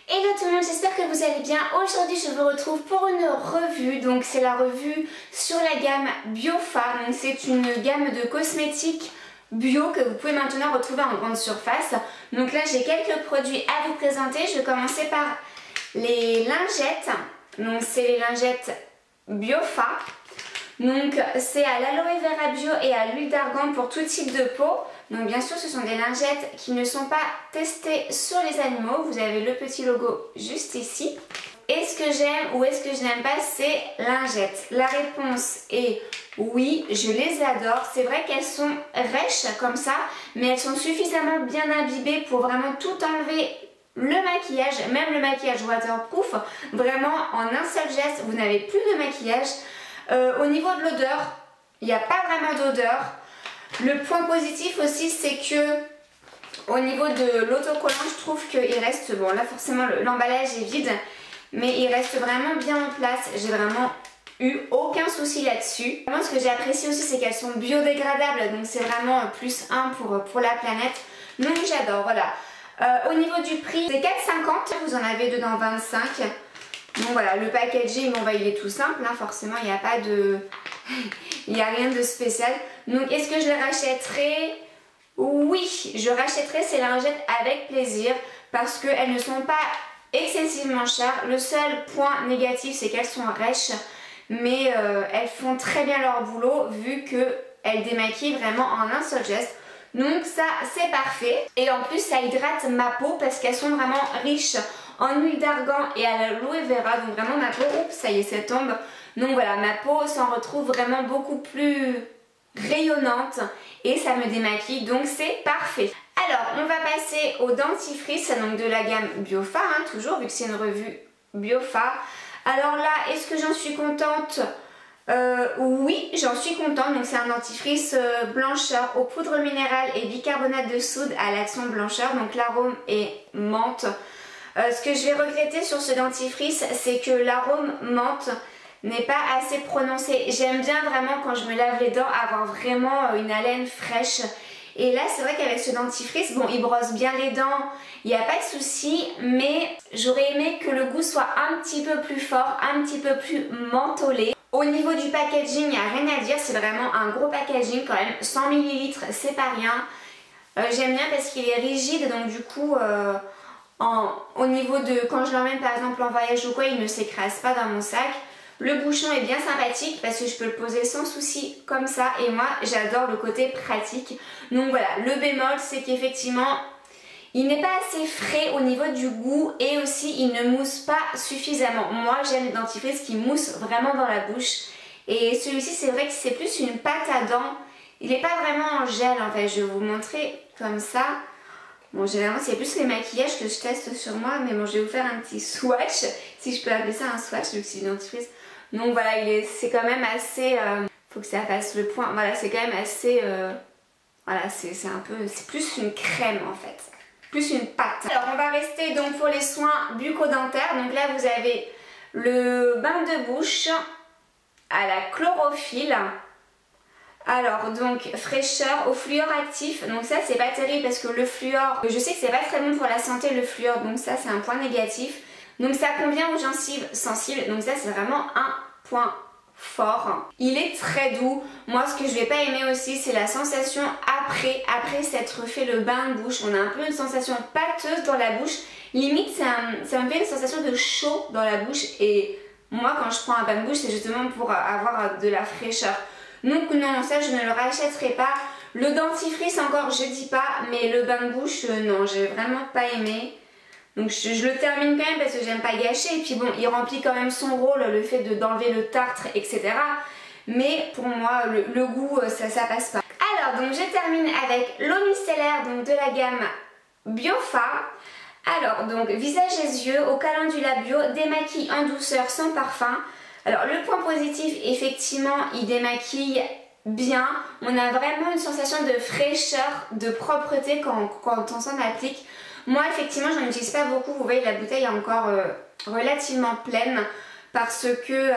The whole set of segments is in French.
Hello tout le monde, j'espère que vous allez bien. Aujourd'hui je vous retrouve pour une revue, donc c'est la revue sur la gamme Biofa. Donc c'est une gamme de cosmétiques bio que vous pouvez maintenant retrouver en grande surface. Donc là j'ai quelques produits à vous présenter. Je vais commencer par les lingettes. Donc c'est les lingettes Biofa. Donc c'est à l'aloe vera bio et à l'huile d'argan pour tout type de peau. Donc bien sûr ce sont des lingettes qui ne sont pas testées sur les animaux. Vous avez le petit logo juste ici. Est-ce que j'aime ou est-ce que je n'aime pas ces lingettes? La réponse est oui, je les adore. C'est vrai qu'elles sont rêches comme ça, mais elles sont suffisamment bien imbibées pour vraiment tout enlever. Le maquillage, même le maquillage waterproof, vraiment en un seul geste vous n'avez plus de maquillage. Au niveau de l'odeur, il n'y a pas vraiment d'odeur. Le point positif aussi c'est que au niveau de l'autocollant je trouve qu'il reste, bon là forcément l'emballage est vide, mais il reste vraiment bien en place. J'ai vraiment eu aucun souci là-dessus. Vraiment ce que j'ai apprécié aussi c'est qu'elles sont biodégradables, donc c'est vraiment plus 1 pour la planète. Donc j'adore, voilà. Au niveau du prix c'est 4,50, vous en avez dedans 25. Donc voilà, le packaging, bon bah il est tout simple, hein, forcément il n'y a pas de... il n'y a rien de spécial. Donc est-ce que je les rachèterai? Oui, je rachèterai ces lingettes avec plaisir parce qu'elles ne sont pas excessivement chères. Le seul point négatif c'est qu'elles sont rêches, mais elles font très bien leur boulot vu qu'elles démaquillent vraiment en un seul geste. Donc ça c'est parfait. Et en plus ça hydrate ma peau parce qu'elles sont vraiment riches en huile d'argan et à l'aloe vera. Donc vraiment ma peau, oups ça y est ça tombe. Donc voilà, ma peau s'en retrouve vraiment beaucoup plus rayonnante et ça me démaquille, donc c'est parfait. Alors on va passer au dentifrice, donc de la gamme Biofa, hein, toujours vu que c'est une revue Biofa. Alors là, est-ce que j'en suis contente? Oui, j'en suis contente. Donc c'est un dentifrice blancheur aux poudres minérales et bicarbonate de soude à l'action blancheur. Donc l'arôme est menthe. Ce que je vais regretter sur ce dentifrice, c'est que l'arôme menthe n'est pas assez prononcé. J'aime bien vraiment quand je me lave les dents avoir vraiment une haleine fraîche. Et là c'est vrai qu'avec ce dentifrice, bon il brosse bien les dents, il n'y a pas de souci, mais j'aurais aimé que le goût soit un petit peu plus fort, un petit peu plus mentholé. Au niveau du packaging, il n'y a rien à dire, c'est vraiment un gros packaging quand même, 100 ml c'est pas rien. J'aime bien parce qu'il est rigide, donc du coup au niveau de quand je l'emmène par exemple en voyage ou quoi, il ne s'écrase pas dans mon sac. Le bouchon est bien sympathique parce que je peux le poser sans souci comme ça et moi j'adore le côté pratique. Donc voilà, le bémol c'est qu'effectivement il n'est pas assez frais au niveau du goût et aussi il ne mousse pas suffisamment. Moi j'aime les dentifrices qui moussent vraiment dans la bouche et celui-ci c'est vrai que c'est plus une pâte à dents. Il n'est pas vraiment en gel en fait, je vais vous montrer comme ça. Bon, généralement c'est plus les maquillages que je teste sur moi, mais bon je vais vous faire un petit swatch, si je peux appeler ça un swatch vu que c'est une dentifrice. Donc voilà, c'est quand même assez, faut que ça fasse le point, voilà c'est quand même assez, voilà c'est un peu, c'est plus une crème en fait, plus une pâte. Alors on va rester donc pour les soins bucco-dentaires, donc là vous avez le bain de bouche à la chlorophylle. Alors donc fraîcheur au fluor actif, donc ça c'est pas terrible parce que le fluor, je sais que c'est pas très bon pour la santé le fluor, donc ça c'est un point négatif. Donc ça convient aux gencives sensibles, donc ça c'est vraiment un point fort. Il est très doux. Moi ce que je vais pas aimer aussi c'est la sensation après s'être fait le bain de bouche. On a un peu une sensation pâteuse dans la bouche, limite ça me fait une sensation de chaud dans la bouche et moi quand je prends un bain de bouche c'est justement pour avoir de la fraîcheur. Donc non, ça je ne le rachèterai pas. Le dentifrice encore je dis pas, mais le bain de bouche non, j'ai vraiment pas aimé. Donc je le termine quand même parce que j'aime pas gâcher. Et puis bon, il remplit quand même son rôle, le fait d'enlever le tartre, etc. Mais pour moi, le goût, ça passe pas. Alors donc je termine avec l'eau micellaire donc de la gamme Biofa. Alors donc visage et yeux au calendula bio, démaquille en douceur sans parfum. Alors le point positif, effectivement, il démaquille bien. On a vraiment une sensation de fraîcheur, de propreté quand on s'en applique. Moi effectivement j'en utilise pas beaucoup, vous voyez la bouteille est encore relativement pleine parce que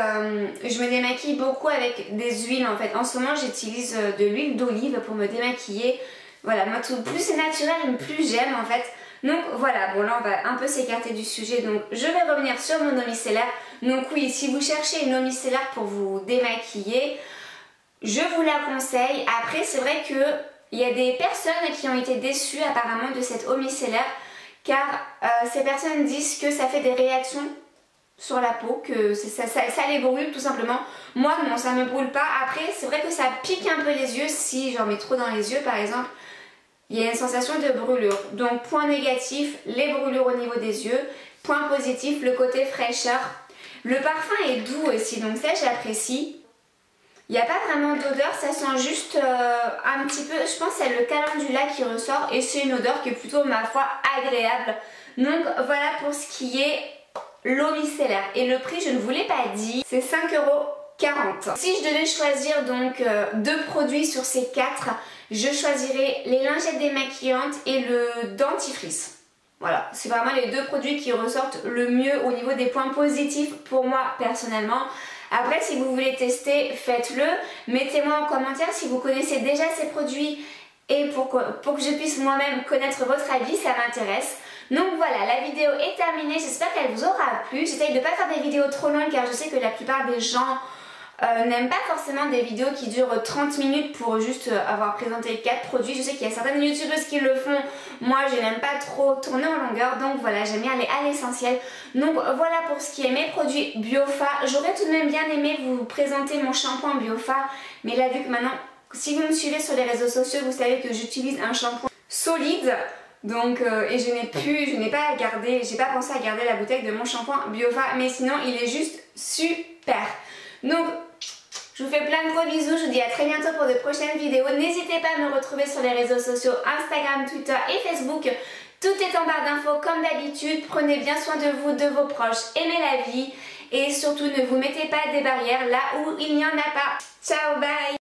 je me démaquille beaucoup avec des huiles en fait. En ce moment j'utilise de l'huile d'olive pour me démaquiller. Voilà, moi plus c'est naturel plus j'aime en fait. Donc voilà, bon là on va un peu s'écarter du sujet, donc je vais revenir sur mon eau micellaire. Donc oui, si vous cherchez une eau micellaire pour vous démaquiller, je vous la conseille. Après c'est vrai que il y a des personnes qui ont été déçues apparemment de cette eau micellaire, car ces personnes disent que ça fait des réactions sur la peau, que ça les brûle tout simplement. Moi non, ça me brûle pas. Après c'est vrai que ça pique un peu les yeux si j'en mets trop dans les yeux par exemple. Il y a une sensation de brûlure. Donc point négatif, les brûlures au niveau des yeux. Point positif, le côté fraîcheur. Le parfum est doux aussi, donc ça j'apprécie. Il n'y a pas vraiment d'odeur, ça sent juste un petit peu, je pense que c'est le calendula qui ressort et c'est une odeur qui est plutôt, ma foi, agréable. Donc voilà pour ce qui est l'eau micellaire. Et le prix, je ne vous l'ai pas dit, c'est 5,40 €. Si je devais choisir donc 2 produits sur ces 4, je choisirais les lingettes démaquillantes et le dentifrice. Voilà, c'est vraiment les 2 produits qui ressortent le mieux au niveau des points positifs pour moi personnellement. Après, si vous voulez tester, faites-le. Mettez-moi en commentaire si vous connaissez déjà ces produits et pour que je puisse moi-même connaître votre avis, ça m'intéresse. Donc voilà, la vidéo est terminée, j'espère qu'elle vous aura plu. J'essaye de ne pas faire des vidéos trop longues car je sais que la plupart des gens n'aiment pas forcément des vidéos qui durent 30 minutes pour juste avoir présenté 4 produits. Je sais qu'il y a certaines youtubeuses qui le font, moi je n'aime pas trop tourner en longueur, donc voilà, j'aime bien aller à l'essentiel. Donc voilà pour ce qui est mes produits Biofa. J'aurais tout de même bien aimé vous présenter mon shampoing Biofa, mais là vu que maintenant, si vous me suivez sur les réseaux sociaux, vous savez que j'utilise un shampoing solide. Donc et je n'ai pas gardé, j'ai pas pensé à garder la bouteille de mon shampoing Biofa, mais sinon il est juste super. Donc je vous fais plein de gros bisous, je vous dis à très bientôt pour de prochaines vidéos. N'hésitez pas à me retrouver sur les réseaux sociaux Instagram, Twitter et Facebook. Tout est en barre d'infos comme d'habitude. Prenez bien soin de vous, de vos proches, aimez la vie et surtout ne vous mettez pas des barrières là où il n'y en a pas. Ciao, bye!